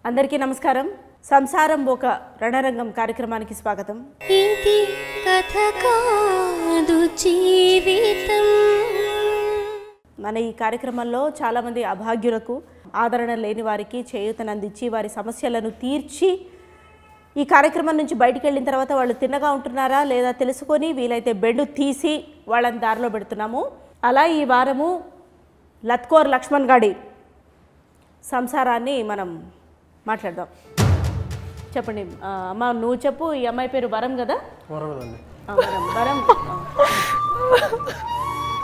అందరికీ నమస్కారం. సంసారం ఒక రణరంగం కార్యక్రమానికి స్వాగతం. ఇది కథ కాదు జీవితం. మన ఈ కార్యక్రమంలో చాలామంది అభాగ్యులకు, ఆదరణ లేని వారికి చేయూతనందించి వారి సమస్యలను తీర్చి ఈ కార్యక్రమం నుంచి బయటికి వెళ్ళిన తర్వాత వాళ్ళు తిన్నగా ఉంటున్నారా లేదా తెలుసుకొని వీలైతే బెండు తీసి వాళ్ళని దారిలో పెడుతున్నాము. అలా ఈ వారము లత్కోర్ లక్ష్మణ్ గాడి సంసారాన్ని మనం మాట్లాడదాం. చెప్పండి అమ్మ, నువ్వు చెప్పు. ఈ అమ్మాయి పేరు వరం కదా? వరం.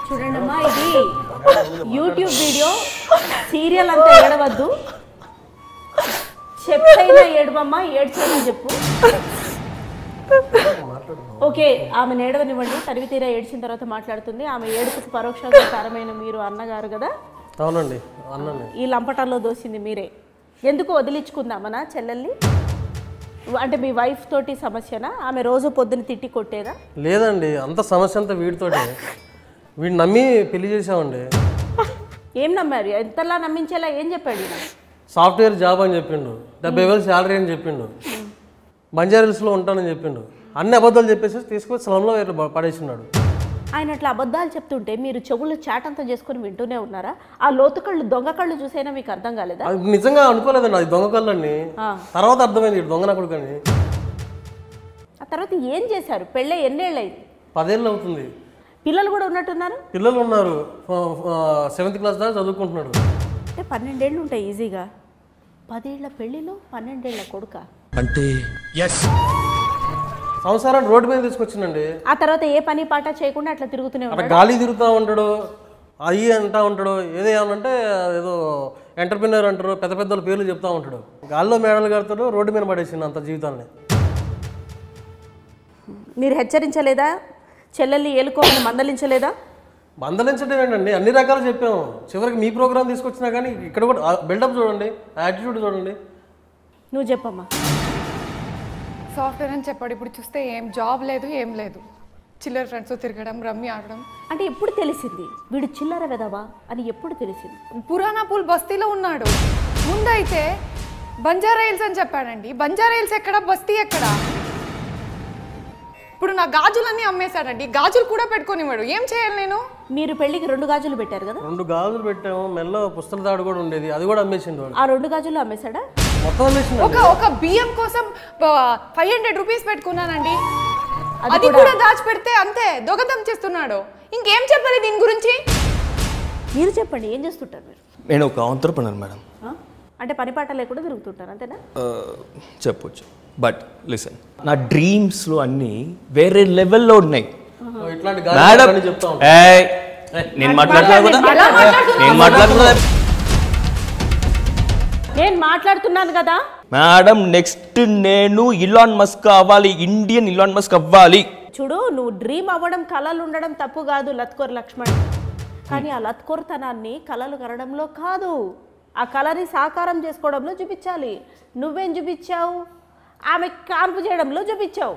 చూడండి అమ్మా, ఇది యూట్యూబ్ వీడియో, సీరియల్ అంతా ఏడవద్దు. చెప్పైనా ఏడవమ్మా, ఏడ్చైనా చెప్పు. ఓకే, ఆమె ఏడవనివ్వండి. తరివి తీరా ఏడ్చిన తర్వాత మాట్లాడుతుంది. ఆమె ఏడుపుకు పరోక్షంగా కారమైన మీరు అన్నగారు కదా? అవునండి. ఈ లంపటాల్లో దోసింది మీరే. ఎందుకు వదిలించుకుందామనా చెల్లెల్ని? అంటే మీ వైఫ్ తోటి సమస్యనా? ఆమె రోజు పొద్దున్న తిట్టి కొట్టేదా? లేదండి, అంత సమస్య అంతా వీడితోటే. వీడిని నమ్మి పెళ్లి చేసామండి. ఏం నమ్మారు? ఎంతలా నమ్మించేలా ఏం చెప్పాడు? సాఫ్ట్వేర్ జాబ్ అని చెప్పిండు, 70,000 శాలరీ అని చెప్పిండు, బంజారాహిల్స్లో ఉంటానని చెప్పిండు. అన్ని అబద్ధాలు చెప్పేసి తీసుకొచ్చి స్లంలో పడేసినాడు. ఆయన అట్లా అబద్ధాలు చెప్తుంటే మీరు చెవులు చాటంతా చేసుకుని వింటూనే ఉన్నారా? ఆ లోతు కళ్ళు, దొంగ కళ్ళు చూసైనా మీకు అర్థం కాలేదా? అది నిజంగా అనుకోలేదండి, అది దొంగ కళ్ళని. తర్వాత అర్థమైంది దొంగ నా కొడుకని. ఆ తర్వాత ఏం చేశారు? పెళ్ళే ఎన్నేళ్ళు అయింది? 10 ఏళ్ళు అవుతుంది. పిల్లలు కూడా ఉన్నట్టున్నారు? పిల్లలు ఉన్నారు, 7th క్లాస్ దాకా చదువుకుంటున్నాడు. అంటే 12 ఏళ్ళు ఉంటాయి ఈజీగా. 10 ఏళ్ల పెళ్లిలో 12 ఏళ్ల కొడుక అంటే సంసారాన్ని రోడ్డు మీద తీసుకొచ్చిందండి. ఆ తర్వాత ఏ పని పాట చేయకుండా అట్లా తిరుగుతూనే అట్లా ఉంటాడు. గాలి తిరుగుతూ ఉంటాడు, అయ్యి అంటా ఉంటాడు. ఏదో ఏమనంటే ఏదో ఎంటర్ప్రినర్ అంటారు, పెద్ద పెద్దల పేర్లు చెప్తా ఉంటాడు. గాల్లో మేడలు కడతాడు, రోడ్డు మీద పడేసింది అంత జీవితాన్ని. మీరు హెచ్చరించలేదా? చెల్లెల్ని ఏలుకోమని మందలించలేదా? మందలించడం ఏంటండి, అన్ని రకాలు చెప్పాము. చివరికి మీ ప్రోగ్రామ్ తీసుకొచ్చినా కానీ ఇక్కడ కూడా బిల్డప్ చూడండి, యాటిట్యూడ్ చూడండి. నువ్వు చెప్పమ్మా. సాఫ్ట్వేర్ అని చెప్పాడు. ఇప్పుడు చూస్తే ఏం జాబ్ లేదు, ఏం లేదు. చిల్లర ఫ్రెండ్స్ తిరగడం, రమ్మి ఆడడం. అంటే ఎప్పుడు తెలిసింది వీడు చిల్లర వెదవా అని? ఎప్పుడు తెలిసింది? పురాణాపూల్ బస్తీలో ఉన్నాడు. ముందైతే బంజారాహిల్స్ అని చెప్పాడండి. బంజారాహిల్స్ ఎక్కడ, బస్తీ ఎక్కడ? ఇప్పుడు నా గాజులన్నీ అమ్మేశాడండి. గాజులు కూడా పెట్టుకోనివాడు. ఏం చేయాలి నేను? మీరు పెళ్లికి 2 గాజులు పెట్టారు కదా? 2 గాజులు పెట్టాము, మెల్లో పుస్తల తాడు కూడా ఉండేది, అది కూడా అమ్మేసిండు. ఆ 2 గాజులు అమ్మేశాడా? మొత్తం అమ్మేసిండు. ఒక బియ్యం కోసం 500 రూపీస్ పెట్టుకున్నానండి. అది కూడా దాచిపెడితే అంతే దొంగతనం చేస్తున్నాడు. ఇంకేం చెప్పాలి దీని గురించి? మీరు చెప్పండి, ఏం చేస్తుంటారు మీరు? నేను ఒక ఆంట్రప్రెనర్ మేడం. అంటే పని పాట లేకుండా తిరుగుతుంటారు అంతేనా? చెప్పొచ్చు. బట్ లిసన్, నా డ్రీమ్స్లో అన్నీ వేరే లెవెల్లో ఉన్నాయి ఇట్లాంటి మేడం. గాలి చెప్తా ఉంటాడు. నేను మాట్లాడుతున్నా కదా, నేను మాట్లాడుతున్నాను కదా మేడం. నెక్స్ట్ నేను ఇలాన్ మస్క్ అవ్వాలి, ఇండియన్ ఇలాన్ మస్క్ అవ్వాలి. చూడు, నువ్వు డ్రీమ్ అవ్వడం, కళలు ఉండడం తప్పు కాదు లత్కోర్ లక్ష్మణ్. కానీ ఆ లత్కోర్తనాన్ని కళలు కనడంలో కాదు, ఆ కళని సాకారం చేసుకోవడంలో చూపించాలి. నువ్వేం చూపించావు? ఆమె కాన్పు చేయడంలో చూపించావు.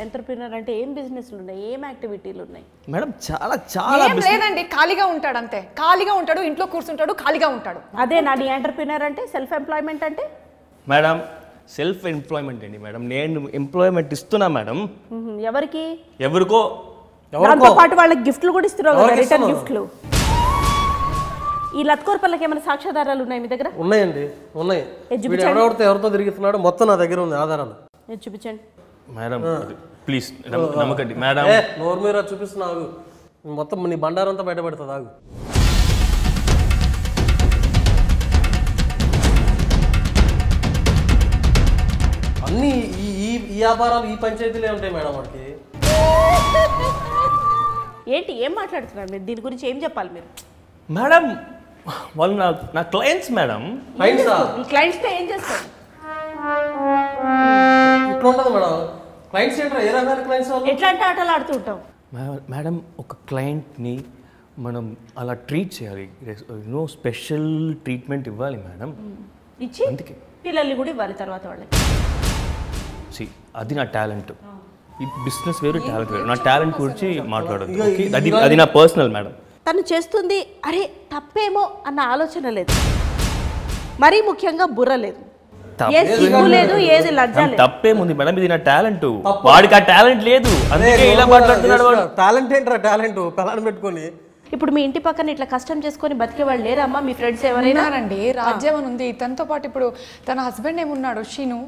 ఎంటర్ప్రినర్ అంటే ఏం బిజినెస్లు ఉన్నాయి, ఏం యాక్టివిటీలు ఉన్నాయి మేడం? చాలా చాలా ఏం లేదండి, ఖాళీగా ఉంటాడు అంతే. ఖాళీగా ఉంటాడు, ఇంట్లో కూర్చుంటాడు, ఖాళీగా ఉంటాడు. అదే నా నీ ఎంటర్ప్రినర్ అంటే? సెల్ఫ్ ఎంప్లాయ్మెంట్ అంటే? మేడం సెల్ఫ్ ఎంప్లాయ్మెంట్ అండి మేడం. నేను ఎంప్లాయ్మెంట్ ఇస్తున్నా మేడం. ఎవరికి? ఎవరికో. దాంతో పాటు వాళ్ళకి గిఫ్ట్లు కూడా ఇస్తున్నావు కదా, రిటర్న్ గిఫ్ట్లు. ఈ లత్కోర్ పల్లకి ఏమైనా సాక్ష్యాధారాలు ఉన్నాయి మీ దగ్గర? ఉన్నాయండి, ఉన్నాయి. ఎవరితో తిరుగుతున్నాడు మొత్తం నా దగ్గర ఉంది ఆధారాలు. చూపించండి మేడం, ప్లీజ్ నమ్మకండి మేడం. నోరు మీద చూపిస్తున్నావు, మొత్తం నీ బండారంతా బయటపడుతుంది. ఆగు. అన్ని ఈ వ్యాపారాలు, ఈ పంచాయతీలే ఉంటాయి మేడం వాడికి. ఏంటి, ఏం మాట్లాడుతున్నారు మీరు? దీని గురించి ఏం చెప్పాలి మీరు? మేడం వాళ్ళు నా క్లయింట్స్ మేడం. క్లయింట్స్తో ఏం చేస్తారు? ఇట్లా ఉంటుంది మేడం. క్లయింట్స్ ఏంటో ఏ రకమైన క్లయింట్స్? ఎట్లాంటి ఆటలు ఆడుతూ ఉంటాం మేడం? ఒక క్లయింట్ని మనం అలా ట్రీట్ చేయాలి, స్పెషల్ ట్రీట్మెంట్ ఇవ్వాలి మేడం. ఇచ్చి అందుకే పిల్లల్ని కూడా ఇవ్వాలి తర్వాత వాళ్ళకి. అది నా టాలెంట్. ఈ బిజినెస్ వేరు, టాలెంట్ వేరు. నా టాలెంట్ గురించి మాట్లాడదు, అది నా పర్సనల్ మేడం. తను చేస్తుంది అరే తప్పేమో అన్న ఆలోచన లేదు. మరీ ముఖ్యంగా బుర్ర లేదు, తప్పే ఏ సిగ్గు లేదు, ఏది లజ్జ లేదు. తప్పేముంది మేడం, ఇది నా టాలెంట్. వాడికి ఆ టాలెంట్ లేదు, అందుకే ఇలా మాట్లాడుతున్నాడు వాడు. టాలెంట్ ఏంట్రా టాలెంట్ పిల్లని పెట్టుకొని. ఇప్పుడు మీ ఇంటి పక్కన ఇట్లా కష్టం చేసుకొని బతికే వాళ్ళు లేరమ్మా మీ ఫ్రెండ్స్ ఎవరైనా? ఉన్నారండి, రాజ్యం అని ఉంది. తనతో పాటు ఇప్పుడు తన హస్బెండ్ ఏమున్నాడు షీను,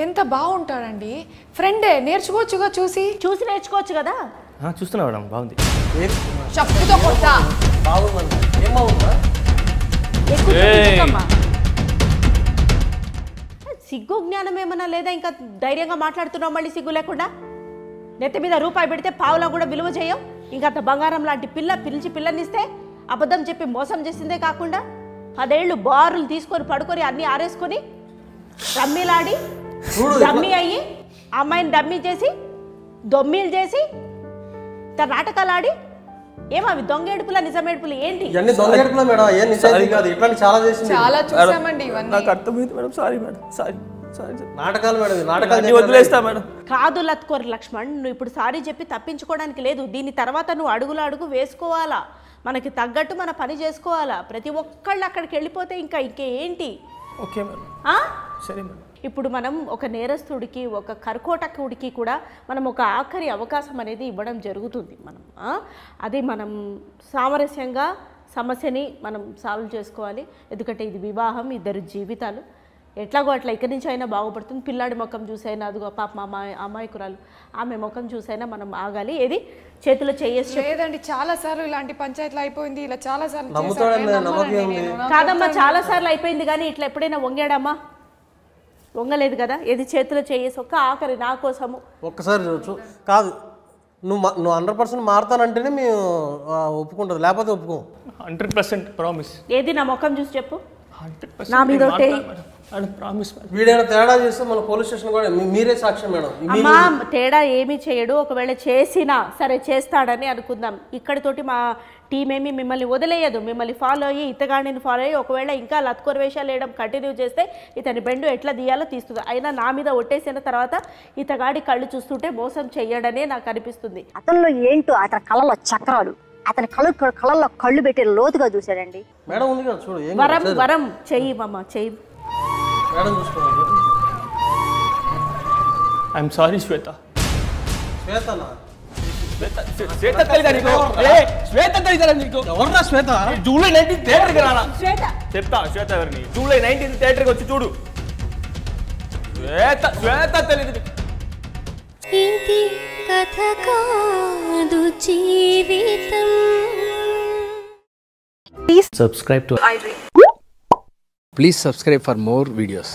ఎంత బాగుంటాడండి. ఫ్రెండే, నేర్చుకోవచ్చుగా, చూసి నేర్చుకోవచ్చు కదా. చూస్తున్నా మేడం, బాగుంది. చెప్పుతో కొట్టా. బాగుందండి, ఏం బాగుందా? సిగ్గు జ్ఞానం ఏమన్నా లేదా? ఇంకా ధైర్యంగా మాట్లాడుతున్నావు మళ్ళీ సిగ్గు లేకుండా. నెత్తి మీద రూపాయి పెడితే పావులా కూడా విలువ చేయం. ఇంకంత బంగారం లాంటి పిల్లనిస్తే అబద్ధం చెప్పి మోసం చేసిందే కాకుండా 10 ఏళ్ళు బారులు తీసుకొని పడుకొని అన్నీ ఆరేసుకొని రమ్మీలాడి డమ్మీ అయ్యి అమ్మాయిని డమ్మీ చేసి దొమ్మీలు చేసి నాటకాలు ఆడి ఏమవి దొంగ ఏడుపులా నిజం ఏడుపులు ఏంటి? దొంగ ఏడుపులా మేడం, ఏం నిజాయితీ కాదు. ఇట్లాంటి చాలా చేసింది, చాలా చూసామండి ఇవన్నీ. నాకు అర్థమైంది మేడం, సారీ మేడం, సారీ. నాటకాలు మేడం, నాటకాలు వదిలేస్తా మేడం. కాదు లత్కోర్ లక్ష్మణ్, నువ్వు ఇప్పుడు సారీ చెప్పి తప్పించుకోవడానికి లేదు. దీని తర్వాత నువ్వు అడుగు వేసుకోవాలా, మనకి తగ్గట్టు మన పని చేసుకోవాలా. ప్రతి ఒక్కళ్ళు అక్కడికి వెళ్ళిపోతే ఇంకేంటి? ఓకే మేడం, సరే మేడం. ఇప్పుడు మనం ఒక నేరస్తుడికి, ఒక కర్కోటకుడికి కూడా మనం ఒక ఆఖరి అవకాశం అనేది ఇవ్వడం జరుగుతుంది. అది మనం సామరస్యంగా సమస్యని మనం సాల్వ్ చేసుకోవాలి. ఎందుకంటే ఇది వివాహం, 2 జీవితాలు. ఎట్లాగో అట్లా ఇక్కడి నుంచి అయినా బాగుపడుతుంది. పిల్లాడి ముఖం చూసైనా, అదిగో పాప అమ్మాయికురాలు ఆమె ముఖం చూసైనా మనం ఆగాలి. ఏది చేతిలో చేయేసి లేదండి, చాలా సార్లు ఇలాంటి పంచాయతీలు అయిపోయింది. ఇలా చాలా సార్లు కాదమ్మా, చాలా సార్లు అయిపోయింది. కానీ ఇట్లా ఎప్పుడైనా వంగాడమ్మా? వంగలేదు కదా. ఏది చేతిలో చేయేసి ఒక్క ఆఖరి నా కోసము ఒక్కసారి కాదు. నువ్వు 100% మారుతానంటేనే మేము ఒప్పుకుంటుంది, లేకపోతే ఒప్పుకోం. 100% ప్రామిస్. ఏది నా ముఖం చూసి చెప్పు, నా మీద వీడైనా తేడా చేస్తే మన పోలీస్ స్టేషన్ కూడా మీరే సాక్ష్యం మేడం. అమ్మా తేడా ఏమీ చేయడు. ఒకవేళ చేసినా సరే చేస్తాడని అనుకుందాం. ఇక్కడితోటి మా టీం ఏమి మిమ్మల్ని వదిలేయదు. మిమ్మల్ని ఫాలో అయ్యి, ఇతగాడిని ఫాలో అయ్యి ఒకవేళ ఇంకా లత్కోర్ వేషాలు వేయడం కంటిన్యూ చేస్తే ఇతని బెండు ఎట్లా తీయాలో తీస్తుంది. అయినా నా మీద ఒట్టేసిన తర్వాత ఇతగాడి కళ్ళు చూస్తుంటే మోసం చెయ్యడనే నాకు అనిపిస్తుంది. అతనిలో ఏంటో అతని కళ్ళలో చక్రాలు, అతని కళ్ళల్లో కళ్ళు పెట్టి లోతుగా చూశాడండి. మేడం ఉంది కదా చూడు, వరం చెయ్యి మామ, చెయ్యి మేడం చూసుకోండి. ఐఎమ్ సారీ శ్వేత. శ్వేతనా? శ్వేత తెలియదా నీకు? శ్వేత తెలియదా నీకు? ఎవరున్నా శ్వేత? జూలై 19 థియేటర్కి రారా? శ్వేత చెప్తా శ్వేత ఎవరిని. జూలై 19 థియేటర్కి వచ్చి చూడు. శ్వేత తెలియదు. ఇది కథ కాదు జీవితం. Please subscribe for more videos.